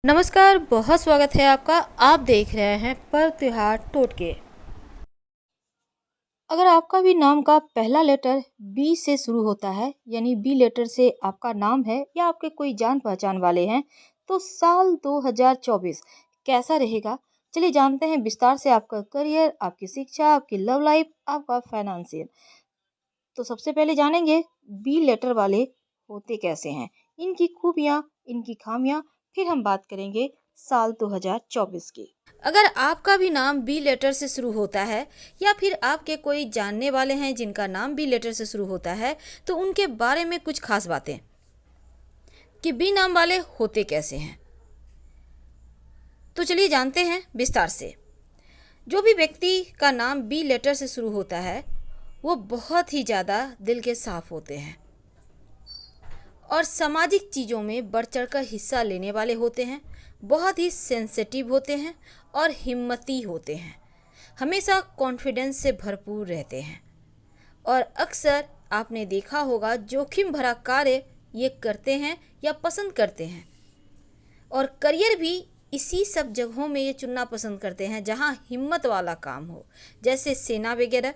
नमस्कार, बहुत स्वागत है आपका। आप देख रहे हैं पर त्योहार टोटके। अगर आपका भी नाम का पहला लेटर बी से शुरू होता है, यानी बी लेटर से आपका नाम है या आपके कोई जान पहचान वाले हैं, तो साल 2024 कैसा रहेगा? चलिए जानते हैं विस्तार से आपका करियर, आपकी शिक्षा, आपकी लव लाइफ, आपका फाइनेंशियल। तो सबसे पहले जानेंगे बी लेटर वाले होते कैसे हैं, इनकी खूबियाँ, इनकी खामियाँ, फिर हम बात करेंगे साल 2024 की। अगर आपका भी नाम बी लेटर से शुरू होता है या फिर आपके कोई जानने वाले हैं जिनका नाम बी लेटर से शुरू होता है, तो उनके बारे में कुछ खास बातें कि बी नाम वाले होते कैसे हैं। तो चलिए जानते हैं विस्तार से। जो भी व्यक्ति का नाम बी लेटर से शुरू होता है, वो बहुत ही ज़्यादा दिल के साफ होते हैं और सामाजिक चीज़ों में बढ़ चढ़कर हिस्सा लेने वाले होते हैं, बहुत ही सेंसिटिव होते हैं और हिम्मती होते हैं, हमेशा कॉन्फिडेंस से भरपूर रहते हैं और अक्सर आपने देखा होगा जोखिम भरा कार्य ये करते हैं या पसंद करते हैं और करियर भी इसी सब जगहों में ये चुनना पसंद करते हैं जहां हिम्मत वाला काम हो, जैसे सेना वगैरह।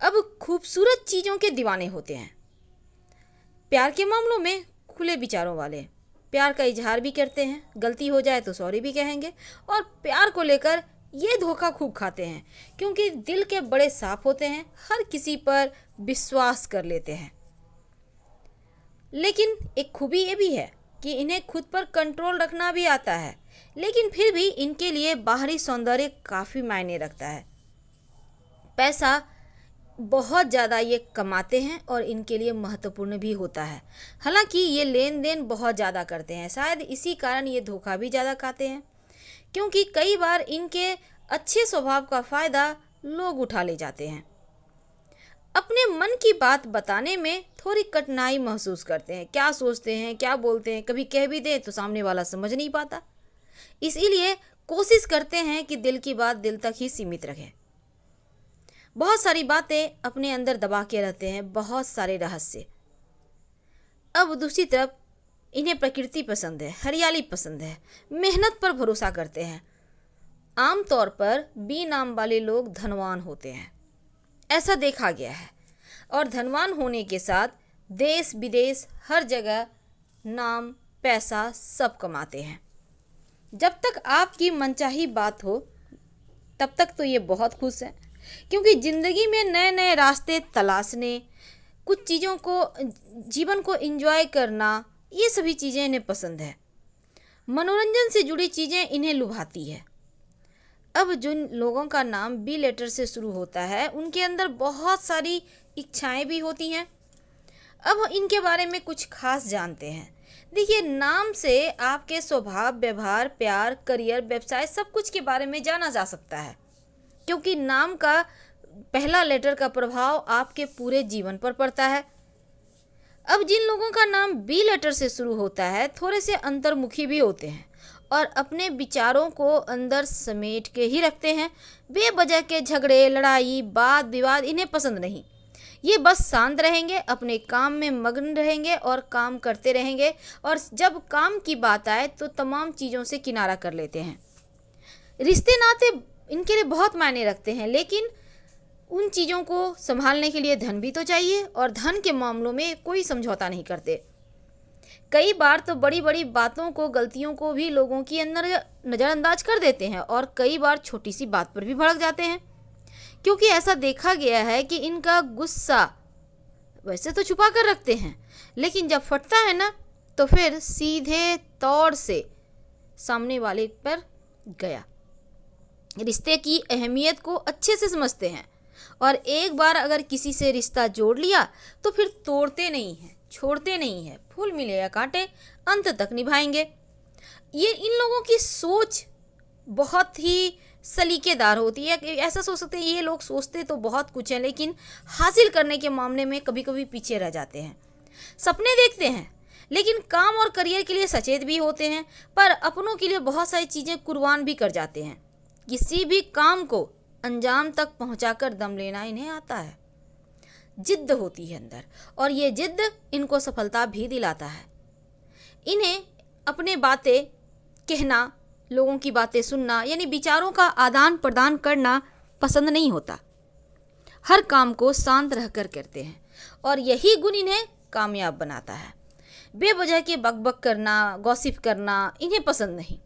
अब खूबसूरत चीज़ों के दीवाने होते हैं, प्यार के मामलों में खुले विचारों वाले, प्यार का इजहार भी करते हैं, गलती हो जाए तो सॉरी भी कहेंगे और प्यार को लेकर ये धोखा खूब खाते हैं क्योंकि दिल के बड़े साफ होते हैं, हर किसी पर विश्वास कर लेते हैं। लेकिन एक खूबी ये भी है कि इन्हें खुद पर कंट्रोल रखना भी आता है, लेकिन फिर भी इनके लिए बाहरी सौंदर्य काफ़ी मायने रखता है। पैसा बहुत ज़्यादा ये कमाते हैं और इनके लिए महत्वपूर्ण भी होता है। हालांकि ये लेन देन बहुत ज़्यादा करते हैं, शायद इसी कारण ये धोखा भी ज़्यादा खाते हैं क्योंकि कई बार इनके अच्छे स्वभाव का फ़ायदा लोग उठा ले जाते हैं। अपने मन की बात बताने में थोड़ी कठिनाई महसूस करते हैं, क्या सोचते हैं क्या बोलते हैं, कभी कह भी दें तो सामने वाला समझ नहीं पाता, इसीलिए कोशिश करते हैं कि दिल की बात दिल तक ही सीमित रखें। बहुत सारी बातें अपने अंदर दबा के रहते हैं, बहुत सारे रहस्य। अब दूसरी तरफ इन्हें प्रकृति पसंद है, हरियाली पसंद है, मेहनत पर भरोसा करते हैं। आमतौर पर बी नाम वाले लोग धनवान होते हैं, ऐसा देखा गया है, और धनवान होने के साथ देश विदेश हर जगह नाम पैसा सब कमाते हैं। जब तक आपकी मनचाही बात हो तब तक तो ये बहुत खुश हैं क्योंकि ज़िंदगी में नए नए रास्ते तलाशने, कुछ चीज़ों को, जीवन को एंजॉय करना, ये सभी चीज़ें इन्हें पसंद है। मनोरंजन से जुड़ी चीज़ें इन्हें लुभाती है। अब जिन लोगों का नाम बी लेटर से शुरू होता है उनके अंदर बहुत सारी इच्छाएं भी होती हैं। अब इनके बारे में कुछ खास जानते हैं। देखिए, नाम से आपके स्वभाव, व्यवहार, प्यार, करियर, व्यवसाय सब कुछ के बारे में जाना जा सकता है क्योंकि नाम का पहला लेटर का प्रभाव आपके पूरे जीवन पर पड़ता है। अब जिन लोगों का नाम बी लेटर से शुरू होता है थोड़े से अंतर्मुखी भी होते हैं और अपने विचारों को अंदर समेट के ही रखते हैं। बेवजह के झगड़े, लड़ाई, वाद विवाद इन्हें पसंद नहीं। ये बस शांत रहेंगे, अपने काम में मग्न रहेंगे और काम करते रहेंगे, और जब काम की बात आए तो तमाम चीज़ों से किनारा कर लेते हैं। रिश्ते नाते इनके लिए बहुत मायने रखते हैं, लेकिन उन चीज़ों को संभालने के लिए धन भी तो चाहिए और धन के मामलों में कोई समझौता नहीं करते। कई बार तो बड़ी बड़ी बातों को, गलतियों को भी लोगों की अंदर नज़रअंदाज कर देते हैं और कई बार छोटी सी बात पर भी भड़क जाते हैं क्योंकि ऐसा देखा गया है कि इनका गुस्सा वैसे तो छुपा कर रखते हैं, लेकिन जब फटता है ना तो फिर सीधे तौर से सामने वाले पर गया। रिश्ते की अहमियत को अच्छे से समझते हैं और एक बार अगर किसी से रिश्ता जोड़ लिया तो फिर तोड़ते नहीं हैं, छोड़ते नहीं हैं, फूल मिले या कांटे अंत तक निभाएंगे। ये इन लोगों की सोच बहुत ही सलीकेदार होती है कि ऐसा सोच सकते हैं, ये लोग सोचते तो बहुत कुछ है लेकिन हासिल करने के मामले में कभी कभी पीछे रह जाते हैं। सपने देखते हैं लेकिन काम और करियर के लिए सचेत भी होते हैं, पर अपनों के लिए बहुत सारी चीज़ें कुर्बान भी कर जाते हैं। किसी भी काम को अंजाम तक पहुंचाकर दम लेना इन्हें आता है। जिद्द होती है अंदर और ये जिद्द इनको सफलता भी दिलाता है। इन्हें अपने बातें कहना, लोगों की बातें सुनना, यानी विचारों का आदान प्रदान करना पसंद नहीं होता। हर काम को शांत रहकर करते हैं और यही गुण इन्हें कामयाब बनाता है। बेवजह के बकबक करना, गॉसिप करना इन्हें पसंद नहीं।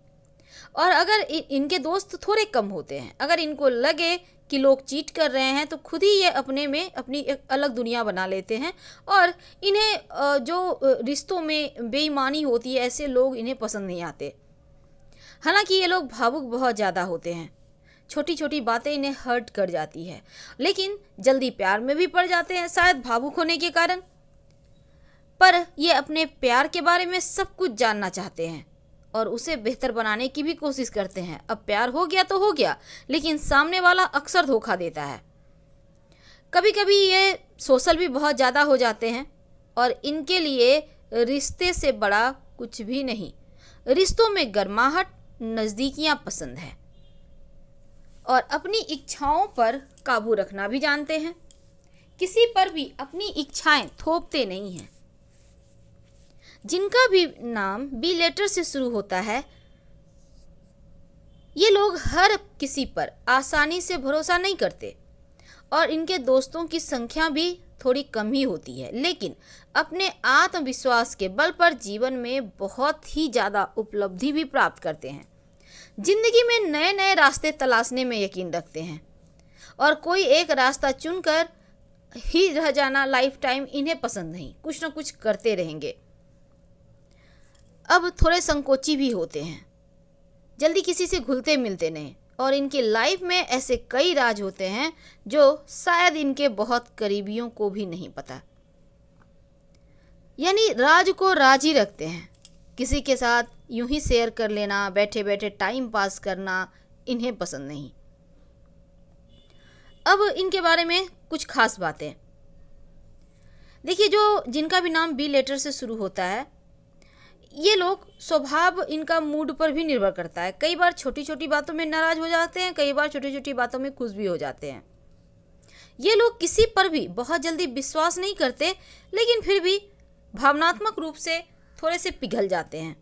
और अगर इनके दोस्त थोड़े कम होते हैं। अगर इनको लगे कि लोग चीट कर रहे हैं तो खुद ही ये अपने में अपनी एक अलग दुनिया बना लेते हैं और इन्हें जो रिश्तों में बेईमानी होती है, ऐसे लोग इन्हें पसंद नहीं आते। हालांकि ये लोग भावुक बहुत ज़्यादा होते हैं, छोटी छोटी बातें इन्हें हर्ट कर जाती है, लेकिन जल्दी प्यार में भी पड़ जाते हैं, शायद भावुक होने के कारण। पर ये अपने प्यार के बारे में सब कुछ जानना चाहते हैं और उसे बेहतर बनाने की भी कोशिश करते हैं। अब प्यार हो गया तो हो गया, लेकिन सामने वाला अक्सर धोखा देता है। कभी कभी ये सोशल भी बहुत ज़्यादा हो जाते हैं और इनके लिए रिश्ते से बड़ा कुछ भी नहीं। रिश्तों में गर्माहट, नज़दीकियाँ पसंद है और अपनी इच्छाओं पर काबू रखना भी जानते हैं। किसी पर भी अपनी इच्छाएं थोपते नहीं हैं। जिनका भी नाम बी लेटर से शुरू होता है, ये लोग हर किसी पर आसानी से भरोसा नहीं करते और इनके दोस्तों की संख्या भी थोड़ी कम ही होती है, लेकिन अपने आत्मविश्वास के बल पर जीवन में बहुत ही ज़्यादा उपलब्धि भी प्राप्त करते हैं। जिंदगी में नए नए रास्ते तलाशने में यकीन रखते हैं और कोई एक रास्ता चुनकर ही रह जाना लाइफ टाइम इन्हें पसंद नहीं, कुछ ना कुछ करते रहेंगे। अब थोड़े संकोची भी होते हैं, जल्दी किसी से घुलते मिलते नहीं और इनकी लाइफ में ऐसे कई राज होते हैं जो शायद इनके बहुत करीबियों को भी नहीं पता। यानी राज को राज ही रखते हैं। किसी के साथ यूं ही शेयर कर लेना, बैठे बैठे टाइम पास करना इन्हें पसंद नहीं। अब इनके बारे में कुछ खास बातें देखिए। जो जिनका भी नाम बी लेटर से शुरू होता है, ये लोग स्वभाव इनका मूड पर भी निर्भर करता है। कई बार छोटी छोटी बातों में नाराज हो जाते हैं, कई बार छोटी छोटी बातों में खुश भी हो जाते हैं। ये लोग किसी पर भी बहुत जल्दी विश्वास नहीं करते, लेकिन फिर भी भावनात्मक रूप से थोड़े से पिघल जाते हैं।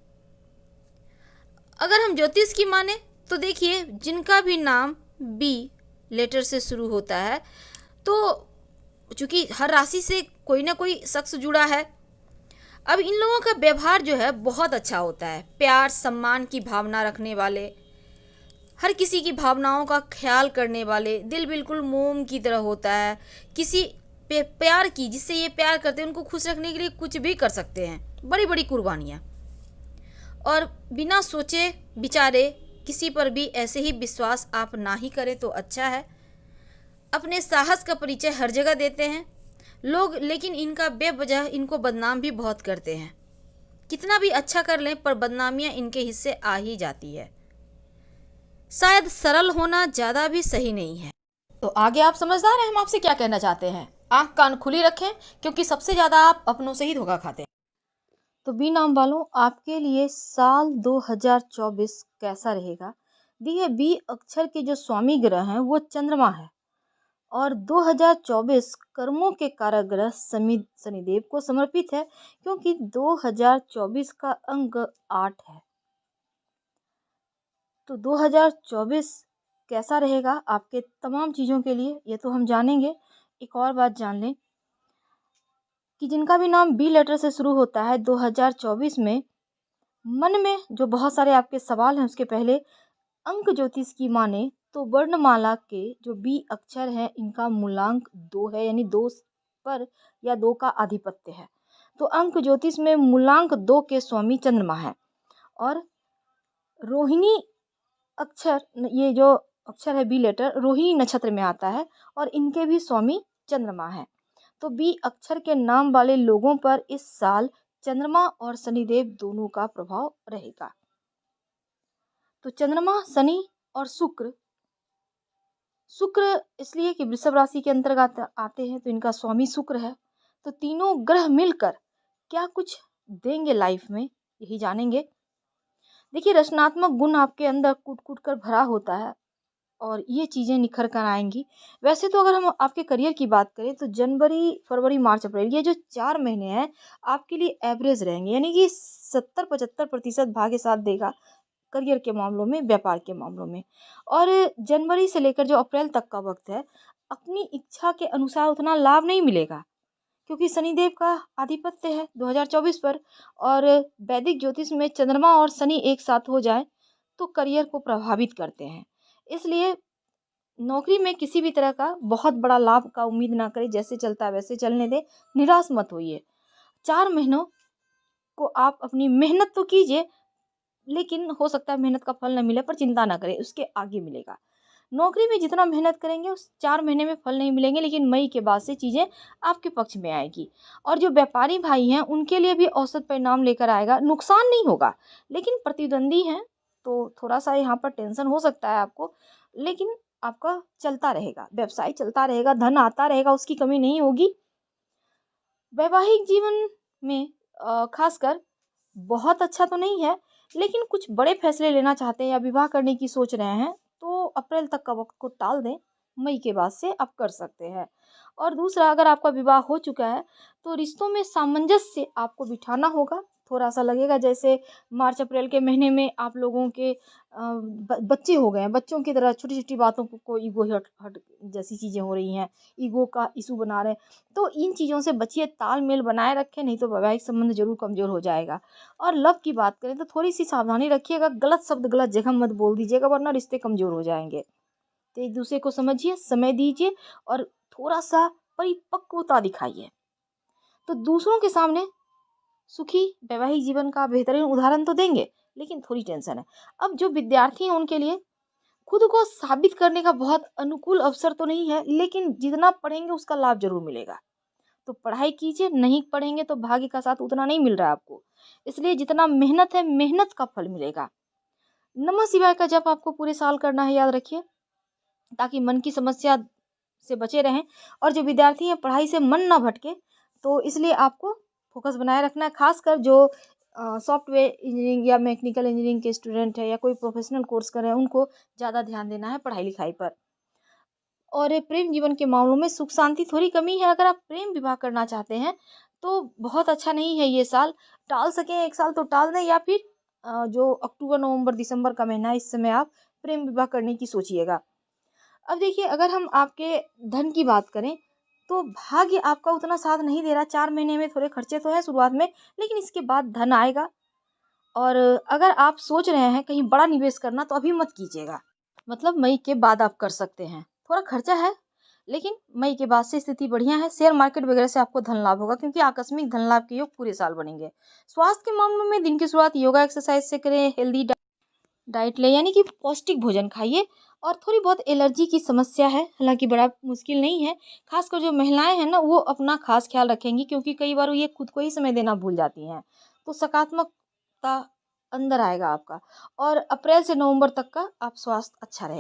अगर हम ज्योतिष की माने तो देखिए, जिनका भी नाम बी लेटर से शुरू होता है, तो चूंकि हर राशि से कोई ना कोई शख्स जुड़ा है, अब इन लोगों का व्यवहार जो है बहुत अच्छा होता है। प्यार सम्मान की भावना रखने वाले, हर किसी की भावनाओं का ख्याल करने वाले, दिल बिल्कुल मोम की तरह होता है। किसी पे प्यार की, जिससे ये प्यार करते हैं, उनको खुश रखने के लिए कुछ भी कर सकते हैं, बड़ी बड़ी कुर्बानियाँ। और बिना सोचे विचारे किसी पर भी ऐसे ही विश्वास आप ना ही करें तो अच्छा है। अपने साहस का परिचय हर जगह देते हैं लोग, लेकिन इनका बेवजह इनको बदनाम भी बहुत करते हैं। कितना भी अच्छा कर लें पर बदनामियां इनके हिस्से आ ही जाती है। शायद सरल होना ज़्यादा भी सही नहीं है। तो आगे आप समझदार हैं, हम आपसे क्या कहना चाहते हैं। आंख कान खुली रखें, क्योंकि सबसे ज़्यादा आप अपनों से ही धोखा खाते हैं। तो बी नाम वालों, आपके लिए साल 2024 कैसा रहेगा? देखिए, बी अक्षर के जो स्वामी ग्रह हैं वो चंद्रमा है और 2024 कर्मों के कारक ग्रह शनिदेव को समर्पित है, क्योंकि 2024 का अंक 8 है। तो 2024 कैसा रहेगा आपके तमाम चीज़ों के लिए, ये तो हम जानेंगे। एक और बात जान लें कि जिनका भी नाम बी लेटर से शुरू होता है, 2024 में मन में जो बहुत सारे आपके सवाल हैं, उसके पहले अंक ज्योतिष की माने तो वर्णमाला के जो बी अक्षर हैं, इनका मूलांक 2 है, यानी 2 पर या 2 का आधिपत्य है। तो अंक ज्योतिष में मूलांक 2 के स्वामी चंद्रमा है और रोहिणी अक्षर, ये जो अक्षर है बी लेटर, रोहिणी नक्षत्र में आता है और इनके भी स्वामी चंद्रमा है। तो बी अक्षर के नाम वाले लोगों पर इस साल चंद्रमा और शनिदेव दोनों का प्रभाव रहेगा। तो चंद्रमा, शनि और शुक्र इसलिए कि वृषभ राशि के अंतर्गत आते हैं, तो इनका स्वामी शुक्र है। तो तीनों ग्रह मिलकर क्या कुछ देंगे लाइफ में, यही जानेंगे। देखिए, रचनात्मक गुण आपके अंदर कूट कूट कर भरा होता है और ये चीज़ें निखर कर आएंगी। वैसे तो अगर हम आपके करियर की बात करें तो जनवरी, फरवरी, मार्च, अप्रैल, ये जो 4 महीने हैं आपके लिए एवरेज रहेंगे, यानी कि 70-75% भाग्य साथ देगा करियर के मामलों में, व्यापार के मामलों में। और जनवरी से लेकर जो अप्रैल तक का वक्त है, अपनी इच्छा के अनुसार उतना लाभ नहीं मिलेगा, क्योंकि शनिदेव का आधिपत्य है 2024 पर। और वैदिक ज्योतिष में चंद्रमा और शनि एक साथ हो जाए तो करियर को प्रभावित करते हैं। इसलिए नौकरी में किसी भी तरह का बहुत बड़ा लाभ का उम्मीद ना करें, जैसे चलता है वैसे चलने दें, निराश मत होइए। 4 महीनों को आप अपनी मेहनत तो कीजिए, लेकिन हो सकता है मेहनत का फल न मिले, पर चिंता ना करें, उसके आगे मिलेगा। नौकरी में जितना मेहनत करेंगे उस 4 महीने में फल नहीं मिलेंगे, लेकिन मई के बाद से चीज़ें आपके पक्ष में आएगी। और जो व्यापारी भाई हैं उनके लिए भी औसत परिणाम लेकर आएगा, नुकसान नहीं होगा, लेकिन प्रतिद्वंदी हैं तो थोड़ा सा यहाँ पर टेंशन हो सकता है आपको, लेकिन आपका चलता रहेगा, व्यवसाय चलता रहेगा, धन आता रहेगा, उसकी कमी नहीं होगी। वैवाहिक जीवन में खासकर बहुत अच्छा तो नहीं है, लेकिन कुछ बड़े फैसले लेना चाहते हैं या विवाह करने की सोच रहे हैं तो अप्रैल तक का वक्त को टाल दें, मई के बाद से आप कर सकते हैं। और दूसरा, अगर आपका विवाह हो चुका है तो रिश्तों में सामंजस्य आपको बिठाना होगा। थोड़ा सा लगेगा जैसे मार्च अप्रैल के महीने में आप लोगों के बच्चे हो गए हैं, बच्चों की तरह छोटी छोटी बातों को ईगो हट हट जैसी चीज़ें हो रही हैं, ईगो का इशू बना रहे हैं। तो इन चीज़ों से बचिए, तालमेल बनाए रखें, नहीं तो वैवाहिक संबंध जरूर कमज़ोर हो जाएगा। और लव की बात करें तो थोड़ी सी सावधानी रखिएगा, गलत शब्द गलत जगह मत बोल दीजिएगा, वरना रिश्ते कमज़ोर हो जाएंगे। तो एक दूसरे को समझिए, समय दीजिए और थोड़ा सा परिपक्वता दिखाइए, तो दूसरों के सामने सुखी वैवाहिक जीवन का बेहतरीन उदाहरण तो देंगे, लेकिन थोड़ी टेंशन है। अब जो विद्यार्थी हैं उनके लिए खुद को साबित करने का बहुत अनुकूल अवसर तो नहीं है, लेकिन जितना पढ़ेंगे उसका लाभ जरूर मिलेगा। तो पढ़ाई कीजिए, नहीं पढ़ेंगे तो भाग्य का साथ उतना नहीं मिल रहा है आपको, इसलिए जितना मेहनत है मेहनत का फल मिलेगा। नमः शिवाय का जप आपको पूरे साल करना है, याद रखिए, ताकि मन की समस्या से बचे रहें। और जो विद्यार्थी हैं पढ़ाई से मन ना भटके, तो इसलिए आपको फोकस बनाए रखना है। खासकर जो सॉफ्टवेयर इंजीनियरिंग या मैकेनिकल इंजीनियरिंग के स्टूडेंट है या कोई प्रोफेशनल कोर्स कर रहे हैं, उनको ज़्यादा ध्यान देना है पढ़ाई लिखाई पर। और ये प्रेम जीवन के मामलों में सुख शांति थोड़ी कमी है। अगर आप प्रेम विवाह करना चाहते हैं तो बहुत अच्छा नहीं है ये साल, टाल सकें एक साल तो टाल दें, या फिर जो अक्टूबर नवंबर दिसंबर का महीना है, इस समय आप प्रेम विवाह करने की सोचिएगा। अब देखिए, अगर हम आपके धन की बात करें तो भाग्य आपका उतना साथ नहीं दे रहा। 4 महीने में थोड़े खर्चे तो हैं शुरुआत में, लेकिन इसके बाद धन आएगा। और अगर आप सोच रहे हैं कहीं बड़ा निवेश करना तो अभी मत कीजिएगा, मतलब मई के बाद आप कर सकते हैं। थोड़ा खर्चा है, लेकिन मई के बाद से स्थिति बढ़िया है। शेयर मार्केट वगैरह से आपको धन लाभ होगा, क्योंकि आकस्मिक धन लाभ के योग पूरे साल बनेंगे। स्वास्थ्य के मामलों में दिन की शुरुआत योगा एक्सरसाइज से करें, हेल्दी डाइट लें, यानी कि पौष्टिक भोजन खाइए। और थोड़ी बहुत एलर्जी की समस्या है, हालांकि बड़ा मुश्किल नहीं है। खासकर जो महिलाएं हैं ना, वो अपना खास ख्याल रखेंगी, क्योंकि कई बार ये खुद को ही समय देना भूल जाती हैं। तो सकारात्मकता अंदर आएगा आपका। और अप्रैल से नवंबर तक का आप स्वास्थ्य अच्छा रहे।